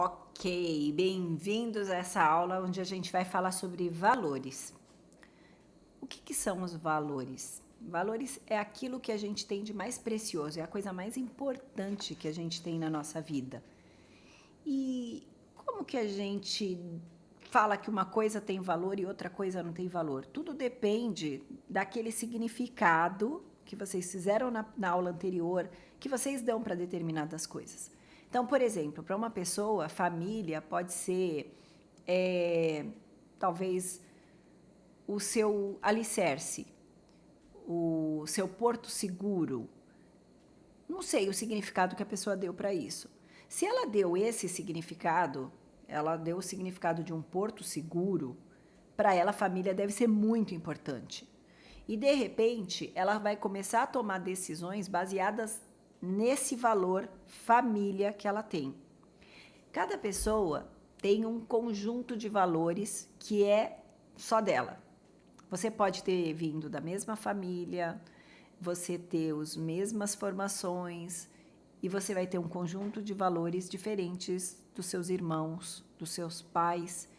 Ok, bem-vindos a essa aula onde a gente vai falar sobre valores. O que são os valores? Valores é aquilo que a gente tem de mais precioso, é a coisa mais importante que a gente tem na nossa vida. E como que a gente fala que uma coisa tem valor e outra coisa não tem valor? Tudo depende daquele significado que vocês fizeram na aula anterior, que vocês dão para determinadas coisas. Então, por exemplo, para uma pessoa, família pode ser, talvez, o seu alicerce, o seu porto seguro. Não sei o significado que a pessoa deu para isso. Se ela deu esse significado, ela deu o significado de um porto seguro, para ela a família deve ser muito importante. E de repente, ela vai começar a tomar decisões baseadas nesse valor família que ela tem. Cada pessoa tem um conjunto de valores que é só dela. Você pode ter vindo da mesma família, você ter as mesmas formações e você vai ter um conjunto de valores diferentes dos seus irmãos, dos seus pais.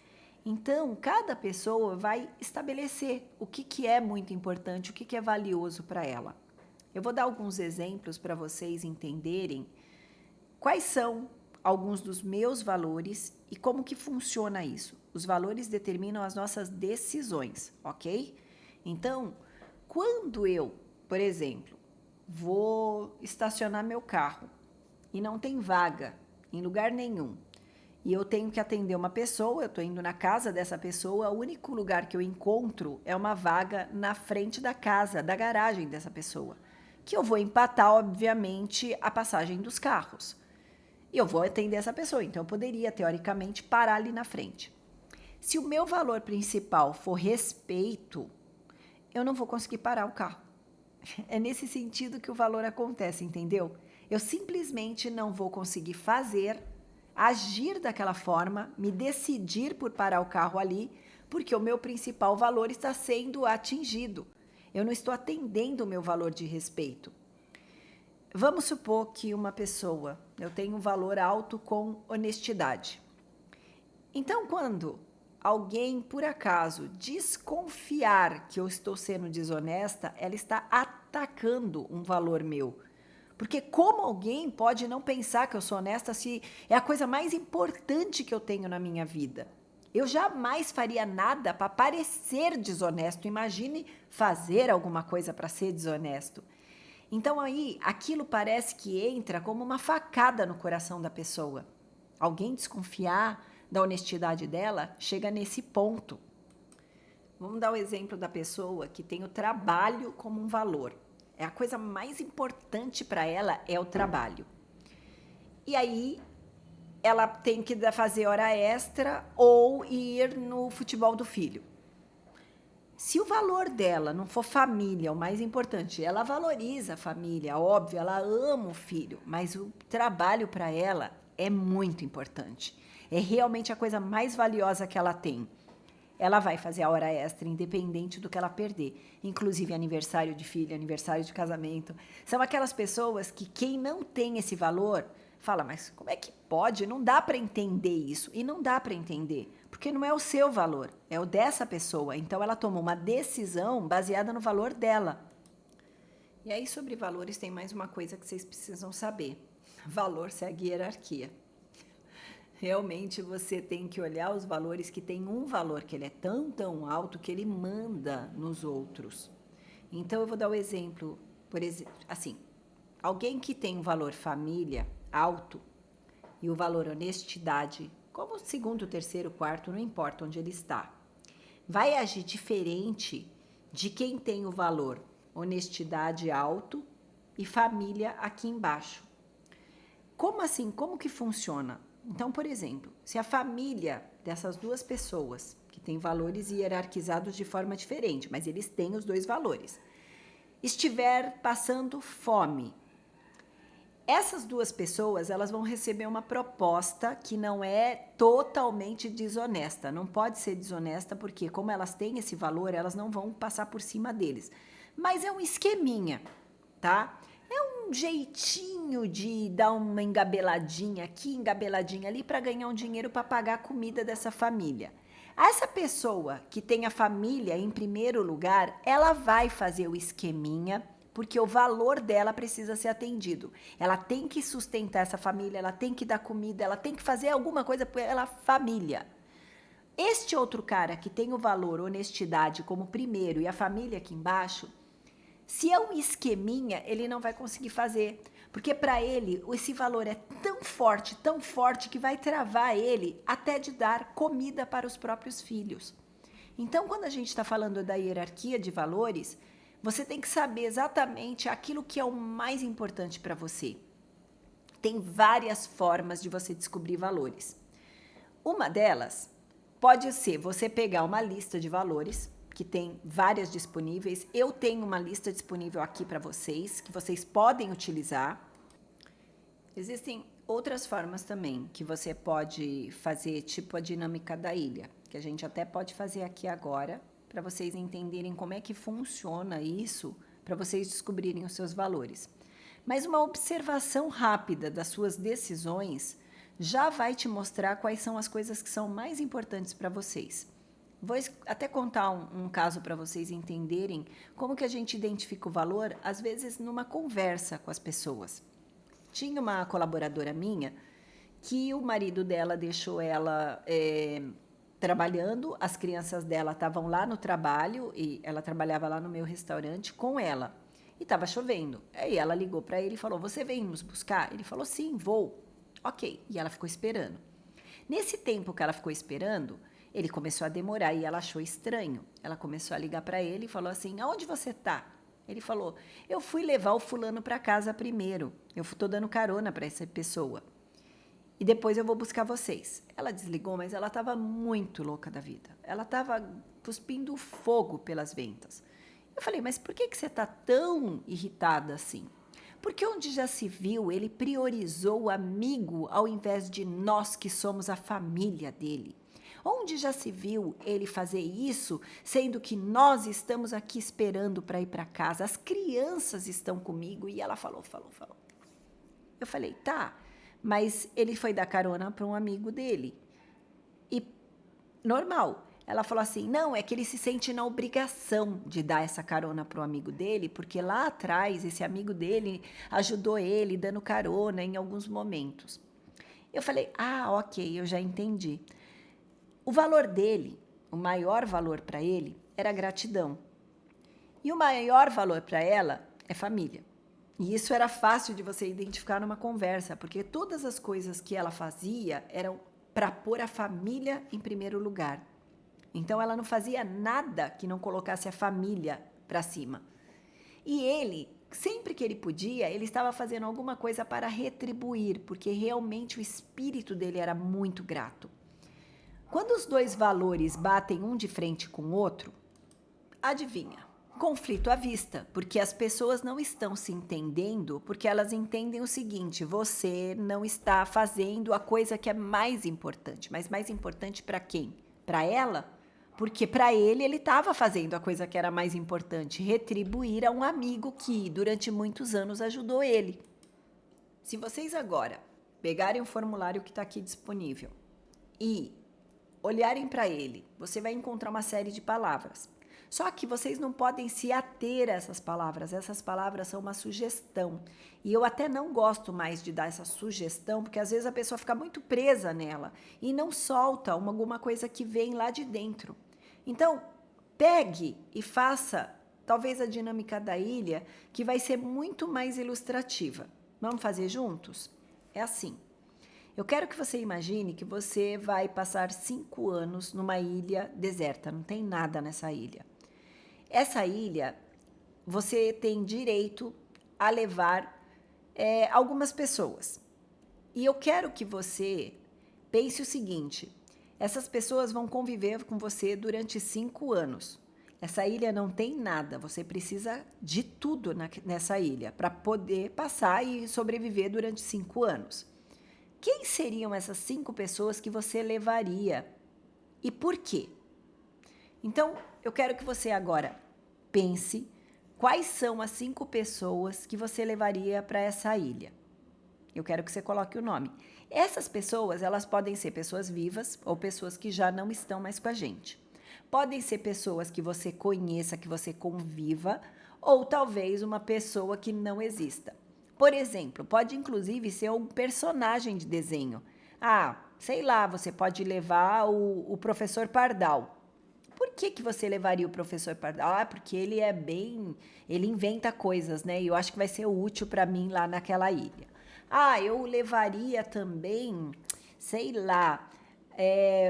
Então, cada pessoa vai estabelecer o que é muito importante, o que é valioso para ela. Eu vou dar alguns exemplos para vocês entenderem quais são alguns dos meus valores e como que funciona isso. Os valores determinam as nossas decisões, ok? Então, quando eu, por exemplo, vou estacionar meu carro e não tem vaga em lugar nenhum, e eu tenho que atender uma pessoa, eu estou indo na casa dessa pessoa, o único lugar que eu encontro é uma vaga na frente da casa, da garagem dessa pessoa, que eu vou empatar, obviamente, a passagem dos carros. E eu vou atender essa pessoa, então eu poderia, teoricamente, parar ali na frente. Se o meu valor principal for respeito, eu não vou conseguir parar o carro. É nesse sentido que o valor acontece, entendeu? Eu simplesmente não vou conseguir agir daquela forma, me decidir por parar o carro ali, porque o meu principal valor está sendo atingido. Eu não estou atendendo o meu valor de respeito. Vamos supor que uma pessoa, eu tenho um valor alto com honestidade. Então, quando alguém, por acaso, desconfiar que eu estou sendo desonesta, ela está atacando um valor meu. Porque como alguém pode não pensar que eu sou honesta se é a coisa mais importante que eu tenho na minha vida? Eu jamais faria nada para parecer desonesto. Imagine fazer alguma coisa para ser desonesto. Então aí, aquilo parece que entra como uma facada no coração da pessoa. Alguém desconfiar da honestidade dela chega nesse ponto. Vamos dar o exemplo da pessoa que tem o trabalho como um valor. É a coisa mais importante para ela é o trabalho. E aí, ela tem que fazer hora extra ou ir no futebol do filho. Se o valor dela não for família, o mais importante, ela valoriza a família, óbvio, ela ama o filho, mas o trabalho para ela é muito importante. É realmente a coisa mais valiosa que ela tem. Ela vai fazer a hora extra, independente do que ela perder. Inclusive aniversário de filho, aniversário de casamento. São aquelas pessoas que quem não tem esse valor, fala, mas como é que pode? Não dá para entender isso. E não dá para entender, porque não é o seu valor, é o dessa pessoa. Então ela toma uma decisão baseada no valor dela. E aí sobre valores tem mais uma coisa que vocês precisam saber. Valor segue hierarquia. Realmente você tem que olhar os valores que tem um valor que ele é tão alto que ele manda nos outros. Então eu vou dar o exemplo, por exemplo, assim, alguém que tem um valor família alto e o valor honestidade, como o segundo, terceiro, quarto, não importa onde ele está, vai agir diferente de quem tem o valor honestidade alto e família aqui embaixo. Como assim? Como que funciona? Então, por exemplo, se a família dessas duas pessoas, que têm valores hierarquizados de forma diferente, mas eles têm os dois valores, estiver passando fome, essas duas pessoas, elas vão receber uma proposta que não é totalmente desonesta. Não pode ser desonesta porque, como elas têm esse valor, elas não vão passar por cima deles. Mas é um esqueminha, tá? É um jeitinho de dar uma engabeladinha aqui, engabeladinha ali para ganhar um dinheiro para pagar a comida dessa família. Essa pessoa que tem a família em primeiro lugar, ela vai fazer o esqueminha, porque o valor dela precisa ser atendido. Ela tem que sustentar essa família, ela tem que dar comida, ela tem que fazer alguma coisa pela família. Este outro cara que tem o valor honestidade como primeiro e a família aqui embaixo, se é um esqueminha, ele não vai conseguir fazer. Porque para ele, esse valor é tão forte que vai travar ele até de dar comida para os próprios filhos. Então, quando a gente está falando da hierarquia de valores, você tem que saber exatamente aquilo que é o mais importante para você. Tem várias formas de você descobrir valores. Uma delas pode ser você pegar uma lista de valores, que tem várias disponíveis. Eu tenho uma lista disponível aqui para vocês, que vocês podem utilizar. Existem outras formas também que você pode fazer, tipo a dinâmica da ilha, que a gente até pode fazer aqui agora, para vocês entenderem como é que funciona isso, para vocês descobrirem os seus valores. Mas uma observação rápida das suas decisões já vai te mostrar quais são as coisas que são mais importantes para vocês. Vou até contar um caso para vocês entenderem como que a gente identifica o valor, às vezes numa conversa com as pessoas. Tinha uma colaboradora minha que o marido dela deixou ela trabalhando, as crianças dela estavam lá no trabalho e ela trabalhava lá no meu restaurante com ela. E estava chovendo. Aí ela ligou para ele e falou, você vem nos buscar? Ele falou, sim, vou. Ok. E ela ficou esperando. Nesse tempo que ela ficou esperando, ele começou a demorar e ela achou estranho. Ela começou a ligar para ele e falou assim, aonde você tá? Ele falou, eu fui levar o fulano para casa primeiro. Eu estou dando carona para essa pessoa. E depois eu vou buscar vocês. Ela desligou, mas ela estava muito louca da vida. Ela estava cuspindo fogo pelas ventas. Eu falei, mas por que você está tão irritada assim? Porque onde já se viu, ele priorizou o amigo ao invés de nós que somos a família dele. Onde já se viu ele fazer isso, sendo que nós estamos aqui esperando para ir para casa, as crianças estão comigo, e ela falou. Eu falei, tá, mas ele foi dar carona para um amigo dele. E normal. Ela falou assim, não, é que ele se sente na obrigação de dar essa carona para o amigo dele, porque lá atrás esse amigo dele ajudou ele dando carona em alguns momentos. Eu falei, ok, eu já entendi. O valor dele, o maior valor para ele, era gratidão. E o maior valor para ela é família. E isso era fácil de você identificar numa conversa, porque todas as coisas que ela fazia eram para pôr a família em primeiro lugar. Então ela não fazia nada que não colocasse a família para cima. E ele, sempre que ele podia, ele estava fazendo alguma coisa para retribuir, porque realmente o espírito dele era muito grato. Quando os dois valores batem um de frente com o outro, adivinha? Conflito à vista, porque as pessoas não estão se entendendo, porque elas entendem o seguinte, você não está fazendo a coisa que é mais importante. Mas mais importante para quem? Para ela? Porque para ele estava fazendo a coisa que era mais importante, retribuir a um amigo que durante muitos anos ajudou ele. Se vocês agora pegarem o formulário que está aqui disponível e olharem para ele, você vai encontrar uma série de palavras. Só que vocês não podem se ater a essas palavras são uma sugestão. E eu até não gosto mais de dar essa sugestão, porque às vezes a pessoa fica muito presa nela e não solta alguma coisa que vem lá de dentro. Então, pegue e faça talvez a dinâmica da ilha, que vai ser muito mais ilustrativa. Vamos fazer juntos? É assim. Eu quero que você imagine que você vai passar 5 anos numa ilha deserta, não tem nada nessa ilha. Essa ilha, você tem direito a levar algumas pessoas. E eu quero que você pense o seguinte, essas pessoas vão conviver com você durante 5 anos. Essa ilha não tem nada, você precisa de tudo nessa ilha para poder passar e sobreviver durante 5 anos. Quem seriam essas 5 pessoas que você levaria e por quê? Então, eu quero que você agora pense quais são as 5 pessoas que você levaria para essa ilha. Eu quero que você coloque o nome. Essas pessoas, elas podem ser pessoas vivas ou pessoas que já não estão mais com a gente. Podem ser pessoas que você conheça, que você conviva, ou talvez uma pessoa que não exista. Por exemplo, pode inclusive ser um personagem de desenho. Ah, sei lá, você pode levar o professor Pardal. Por que você levaria o professor Pardal? Ah, porque ele é bem... Ele inventa coisas, né? E eu acho que vai ser útil para mim lá naquela ilha. Ah, eu levaria também, sei lá,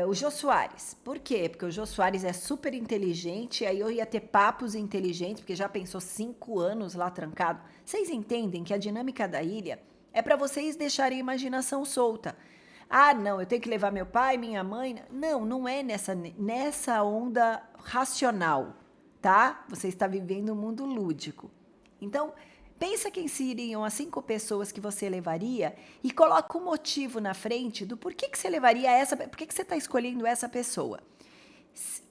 o Jô Soares. Por quê? Porque o Jô Soares é super inteligente, aí eu ia ter papos inteligentes, porque já pensou 5 anos lá trancado. Vocês entendem que a dinâmica da ilha é para vocês deixarem a imaginação solta. Ah, não, eu tenho que levar meu pai, minha mãe. Não, não é nessa onda racional, tá? Você está vivendo um mundo lúdico. Então, pensa quem seriam as 5 pessoas que você levaria e coloca um motivo na frente do porquê que você levaria essa, por que você está escolhendo essa pessoa.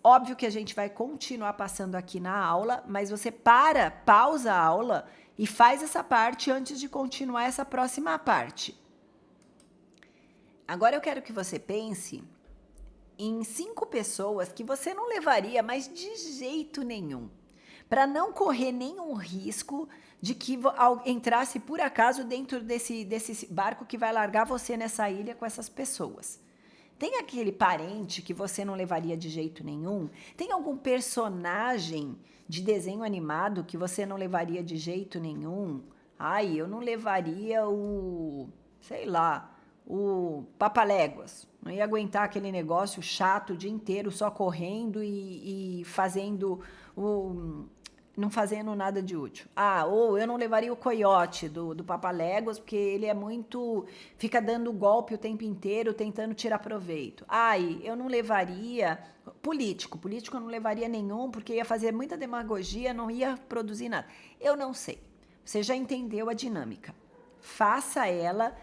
Óbvio que a gente vai continuar passando aqui na aula, mas você pausa a aula e faz essa parte antes de continuar essa próxima parte. Agora eu quero que você pense em 5 pessoas que você não levaria, mas de jeito nenhum, para não correr nenhum risco de que entrasse por acaso dentro desse barco que vai largar você nessa ilha com essas pessoas. Tem aquele parente que você não levaria de jeito nenhum? Tem algum personagem de desenho animado que você não levaria de jeito nenhum? Ai, eu não levaria sei lá, o Papaléguas. Não ia aguentar aquele negócio chato o dia inteiro só correndo e fazendo não fazendo nada de útil. Ah, ou eu não levaria o Coiote do Papaléguas, porque ele é muito... fica dando golpe o tempo inteiro, tentando tirar proveito. Ai, eu não levaria... Político eu não levaria nenhum, porque ia fazer muita demagogia, não ia produzir nada. Eu não sei. Você já entendeu a dinâmica. Faça ela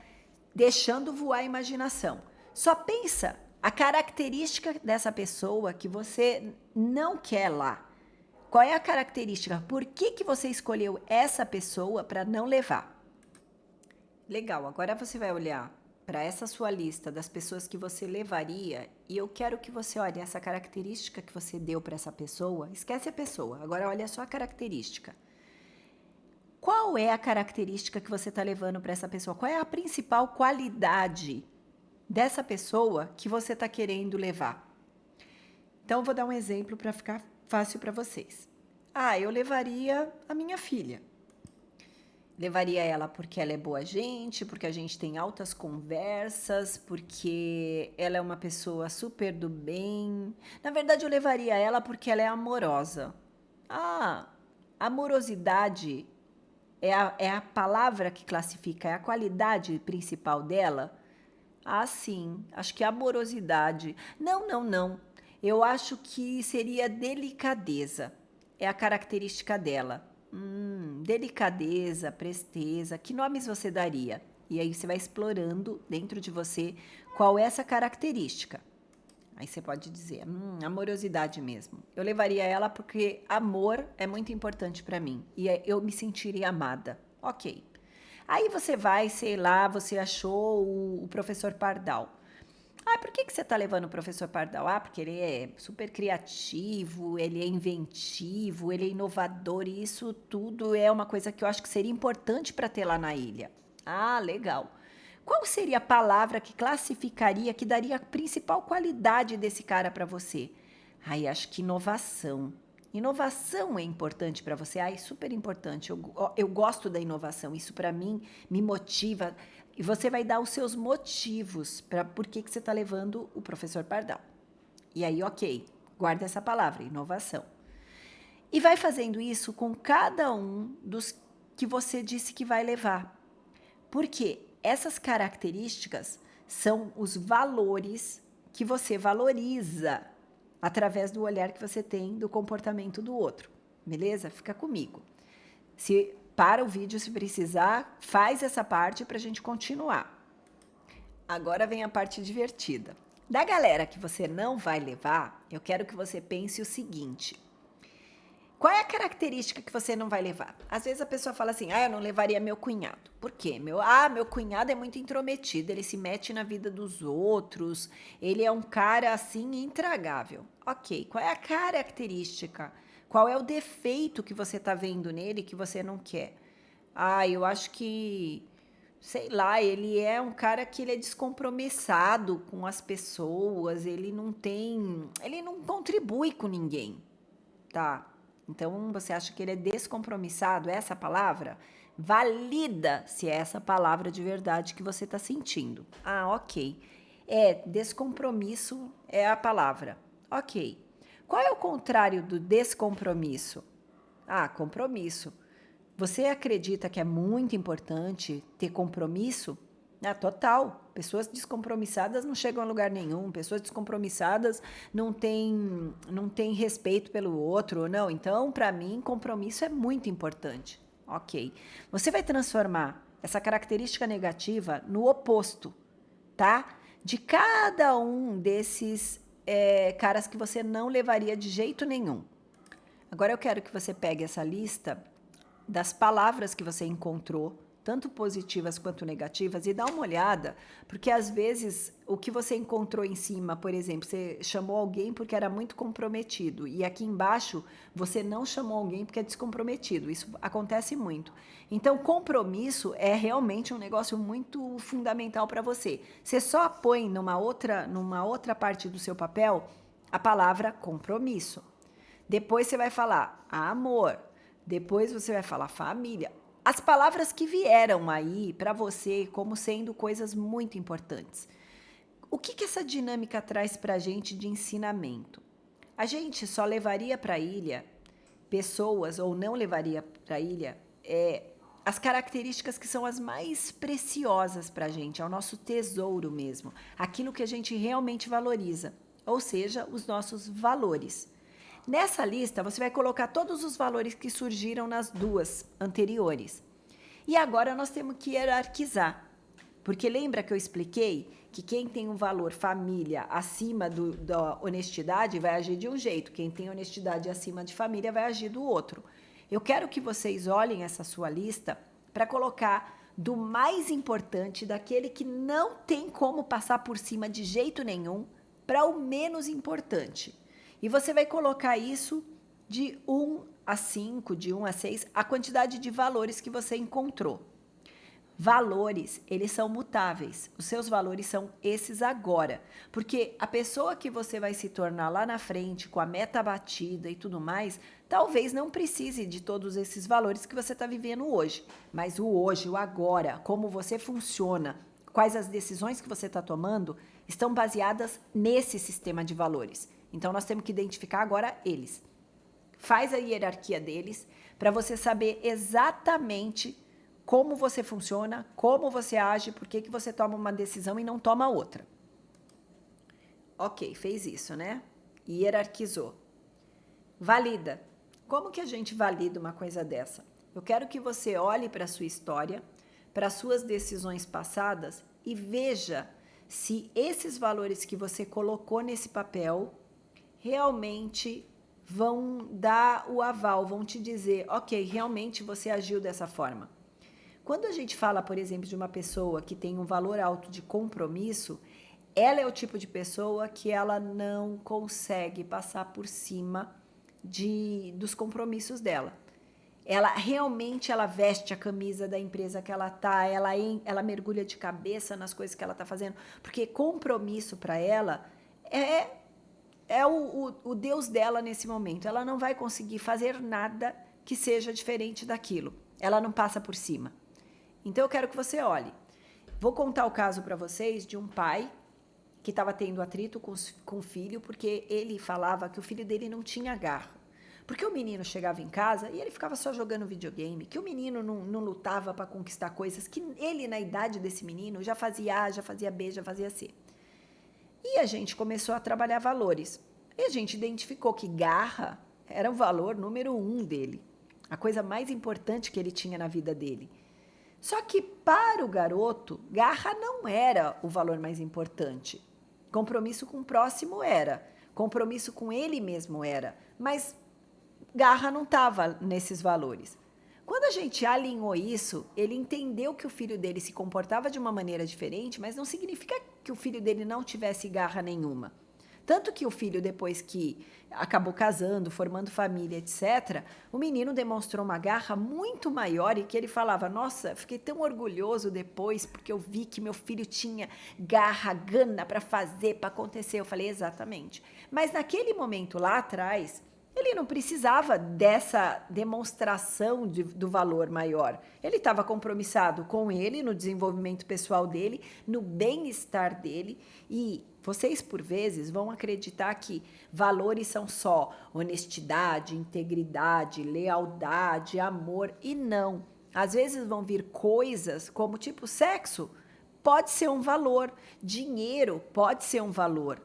deixando voar a imaginação. Só pensa a característica dessa pessoa que você não quer lá. Qual é a característica? Por que você escolheu essa pessoa para não levar? Legal, agora você vai olhar para essa sua lista das pessoas que você levaria e eu quero que você olhe essa característica que você deu para essa pessoa. Esquece a pessoa, agora olha só a característica. Qual é a característica que você está levando para essa pessoa? Qual é a principal qualidade dessa pessoa que você está querendo levar? Então, eu vou dar um exemplo para ficar fácil para vocês. Ah, eu levaria a minha filha. Levaria ela porque ela é boa gente, porque a gente tem altas conversas, porque ela é uma pessoa super do bem. Na verdade, eu levaria ela porque ela é amorosa. Ah, amorosidade é a palavra que classifica, é a qualidade principal dela? Ah, sim, acho que amorosidade. Não. Eu acho que seria delicadeza. É a característica dela. Delicadeza, presteza. Que nomes você daria? E aí você vai explorando dentro de você qual é essa característica. Aí você pode dizer, amorosidade mesmo. Eu levaria ela porque amor é muito importante para mim. E eu me sentiria amada. Ok. Aí você vai, sei lá, você achou o professor Pardal. Ah, por que você está levando o professor Pardal? Ah, porque ele é super criativo, ele é inventivo, ele é inovador, e isso tudo é uma coisa que eu acho que seria importante para ter lá na ilha. Ah, legal. Qual seria a palavra que classificaria, que daria a principal qualidade desse cara para você? Ai, acho que inovação. Inovação é importante para você? Ai, super importante. Eu gosto da inovação, isso para mim me motiva. E você vai dar os seus motivos para por que você está levando o professor Pardal. E aí, ok, guarda essa palavra, inovação. E vai fazendo isso com cada um dos que você disse que vai levar. Porque essas características são os valores que você valoriza através do olhar que você tem do comportamento do outro. Beleza? Fica comigo. Para o vídeo se precisar, faz essa parte para a gente continuar. Agora vem a parte divertida. Da galera que você não vai levar, eu quero que você pense o seguinte. Qual é a característica que você não vai levar? Às vezes a pessoa fala assim, eu não levaria meu cunhado. Por quê? Meu cunhado é muito intrometido, ele se mete na vida dos outros, ele é um cara assim intragável. Ok, qual é a característica? Qual é o defeito que você tá vendo nele que você não quer? Eu acho que, sei lá, ele é um cara que ele é descompromissado com as pessoas, ele não contribui com ninguém, tá? Então, você acha que ele é descompromissado? Essa palavra valida se é essa palavra de verdade que você está sentindo. Ok. Descompromisso é a palavra. Ok. Qual é o contrário do descompromisso? Compromisso. Você acredita que é muito importante ter compromisso? Total. Pessoas descompromissadas não chegam a lugar nenhum. Pessoas descompromissadas não têm respeito pelo outro, não. Então, para mim, compromisso é muito importante. Ok. Você vai transformar essa característica negativa no oposto, tá? De cada um desses caras que você não levaria de jeito nenhum. Agora eu quero que você pegue essa lista das palavras que você encontrou, tanto positivas quanto negativas, e dá uma olhada, porque às vezes o que você encontrou em cima, por exemplo, você chamou alguém porque era muito comprometido, e aqui embaixo você não chamou alguém porque é descomprometido. Isso acontece muito. Então, compromisso é realmente um negócio muito fundamental para você. Você só põe numa outra parte do seu papel a palavra compromisso. Depois você vai falar amor. Depois você vai falar família. As palavras que vieram aí para você como sendo coisas muito importantes. O que essa dinâmica traz para a gente de ensinamento? A gente só levaria para a ilha pessoas, ou não levaria para a ilha, as características que são as mais preciosas para a gente, é o nosso tesouro mesmo, aquilo que a gente realmente valoriza, ou seja, os nossos valores. Nessa lista, você vai colocar todos os valores que surgiram nas duas anteriores. E agora nós temos que hierarquizar. Porque lembra que eu expliquei que quem tem um valor família acima da honestidade vai agir de um jeito, quem tem honestidade acima de família vai agir do outro. Eu quero que vocês olhem essa sua lista para colocar do mais importante, daquele que não tem como passar por cima de jeito nenhum, para o menos importante. E você vai colocar isso de 1 a 5, de 1 a 6, a quantidade de valores que você encontrou. Valores, eles são mutáveis. Os seus valores são esses agora. Porque a pessoa que você vai se tornar lá na frente, com a meta batida e tudo mais, talvez não precise de todos esses valores que você está vivendo hoje. Mas o hoje, o agora, como você funciona, quais as decisões que você está tomando, estão baseadas nesse sistema de valores. Então, nós temos que identificar agora eles. Faz a hierarquia deles para você saber exatamente como você funciona, como você age, por que você toma uma decisão e não toma outra. Ok, fez isso, né? Hierarquizou. Valida. Como que a gente valida uma coisa dessa? Eu quero que você olhe para a sua história, para as suas decisões passadas e veja se esses valores que você colocou nesse papel realmente vão dar o aval, vão te dizer, ok, realmente você agiu dessa forma. Quando a gente fala, por exemplo, de uma pessoa que tem um valor alto de compromisso, ela é o tipo de pessoa que ela não consegue passar por cima dos compromissos dela. Ela realmente veste a camisa da empresa que ela tá, ela mergulha de cabeça nas coisas que ela tá fazendo, porque compromisso para ela é o Deus dela nesse momento. Ela não vai conseguir fazer nada que seja diferente daquilo. Ela não passa por cima. Então, eu quero que você olhe. Vou contar o caso para vocês de um pai que estava tendo atrito com o filho, porque ele falava que o filho dele não tinha garra. Porque o menino chegava em casa e ele ficava só jogando videogame, que o menino não lutava para conquistar coisas, que ele, na idade desse menino, já fazia A, já fazia B, já fazia C. E a gente começou a trabalhar valores. E a gente identificou que garra era o valor número 1 dele. A coisa mais importante que ele tinha na vida dele. Só que para o garoto, garra não era o valor mais importante. Compromisso com o próximo era. Compromisso com ele mesmo era. Mas garra não estava nesses valores. Quando a gente alinhou isso, ele entendeu que o filho dele se comportava de uma maneira diferente, mas não significa que o filho dele não tivesse garra nenhuma. Tanto que o filho, depois que acabou casando, formando família, etc., o menino demonstrou uma garra muito maior e que ele falava, nossa, fiquei tão orgulhoso depois, porque eu vi que meu filho tinha garra, gana para fazer, para acontecer. Eu falei, exatamente. Mas naquele momento lá atrás, ele não precisava dessa demonstração do valor maior. Ele estava compromissado com ele, no desenvolvimento pessoal dele, no bem-estar dele. E vocês, por vezes, vão acreditar que valores são só honestidade, integridade, lealdade, amor. E não. Às vezes vão vir coisas como tipo sexo, pode ser um valor. Dinheiro pode ser um valor.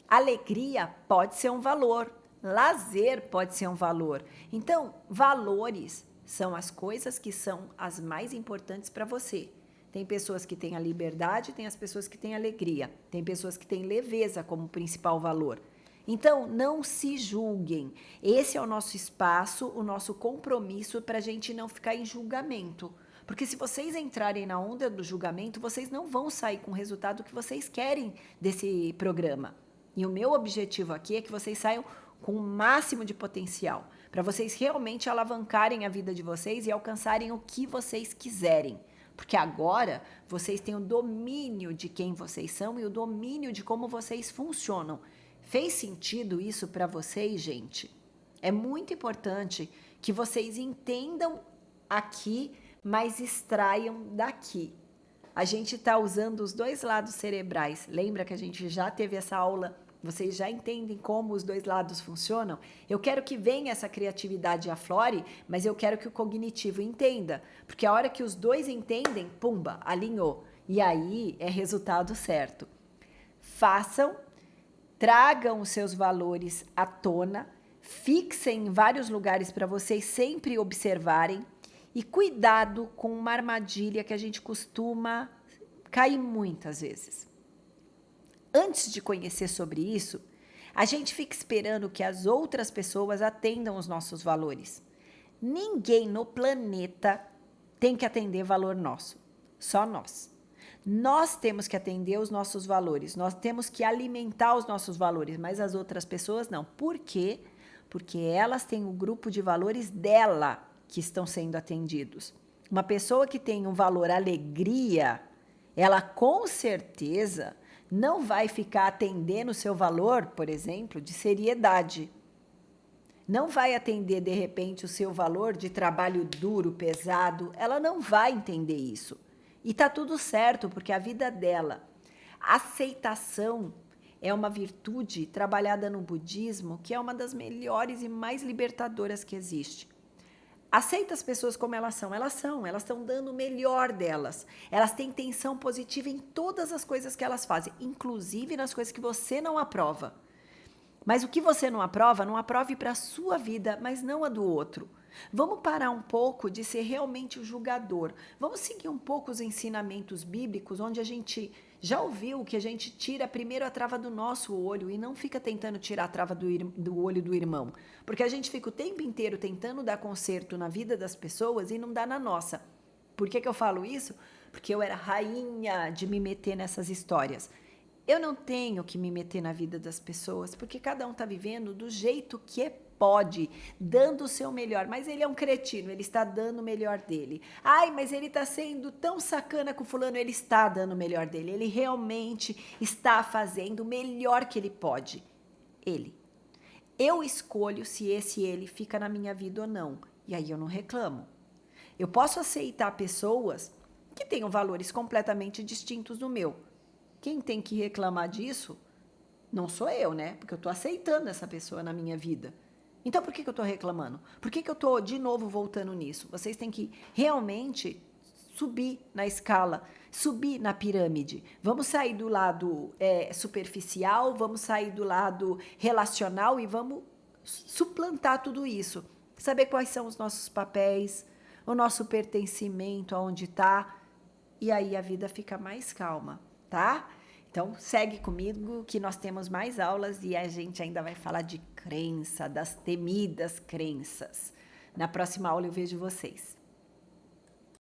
Alegria pode ser um valor. Lazer pode ser um valor. Então, valores são as coisas que são as mais importantes para você. Tem pessoas que têm a liberdade, tem as pessoas que têm a alegria. Tem pessoas que têm leveza como principal valor. Então, não se julguem. Esse é o nosso espaço, o nosso compromisso para a gente não ficar em julgamento. Porque se vocês entrarem na onda do julgamento, vocês não vão sair com o resultado que vocês querem desse programa. E o meu objetivo aqui é que vocês saiam com o máximo de potencial, para vocês realmente alavancarem a vida de vocês e alcançarem o que vocês quiserem. Porque agora vocês têm o domínio de quem vocês são e o domínio de como vocês funcionam. Fez sentido isso para vocês, gente? É muito importante que vocês entendam aqui, mas extraiam daqui. A gente está usando os dois lados cerebrais. Lembra que a gente já teve essa aula? Vocês já entendem como os dois lados funcionam? Eu quero que venha essa criatividade aflore, mas eu quero que o cognitivo entenda. Porque a hora que os dois entendem, pumba, alinhou. E aí é resultado certo. Façam, tragam os seus valores à tona, fixem em vários lugares para vocês sempre observarem e cuidado com uma armadilha que a gente costuma cair muitas vezes. Antes de conhecer sobre isso, a gente fica esperando que as outras pessoas atendam os nossos valores. Ninguém no planeta tem que atender valor nosso, só nós. Nós temos que atender os nossos valores, nós temos que alimentar os nossos valores, mas as outras pessoas não. Por quê? Porque elas têm o grupo de valores dela que estão sendo atendidos. Uma pessoa que tem um valor alegria, ela com certeza não vai ficar atendendo o seu valor, por exemplo, de seriedade. Não vai atender, de repente, o seu valor de trabalho duro, pesado. Ela não vai entender isso. E tá tudo certo, porque a vida dela. Aceitação é uma virtude trabalhada no budismo que é uma das melhores e mais libertadoras que existe. Aceita as pessoas como elas estão dando o melhor delas. Elas têm intenção positiva em todas as coisas que elas fazem, inclusive nas coisas que você não aprova. Mas o que você não aprova, não aprove para a sua vida, mas não a do outro. Vamos parar um pouco de ser realmente o julgador. Vamos seguir um pouco os ensinamentos bíblicos, onde a gente já ouviu que a gente tira primeiro a trava do nosso olho e não fica tentando tirar a trava do olho do irmão. Porque a gente fica o tempo inteiro tentando dar conserto na vida das pessoas e não dá na nossa. Por que eu falo isso? Porque eu era rainha de me meter nessas histórias. Eu não tenho que me meter na vida das pessoas, porque cada um está vivendo do jeito que pode, dando o seu melhor. Mas ele é um cretino, ele está dando o melhor dele. Ai, mas ele está sendo tão sacana com o fulano, ele está dando o melhor dele. Ele realmente está fazendo o melhor que ele pode. Ele. Eu escolho se esse ele fica na minha vida ou não. E aí eu não reclamo. Eu posso aceitar pessoas que tenham valores completamente distintos do meu. Quem tem que reclamar disso não sou eu, né? Porque eu estou aceitando essa pessoa na minha vida. Então, por que eu estou reclamando? Por que eu estou, de novo, voltando nisso? Vocês têm que realmente subir na escala, subir na pirâmide. Vamos sair do lado superficial, vamos sair do lado relacional e vamos suplantar tudo isso. Saber quais são os nossos papéis, o nosso pertencimento, aonde está. E aí a vida fica mais calma. Tá? Então, segue comigo que nós temos mais aulas e a gente ainda vai falar de crença, das temidas crenças. Na próxima aula eu vejo vocês.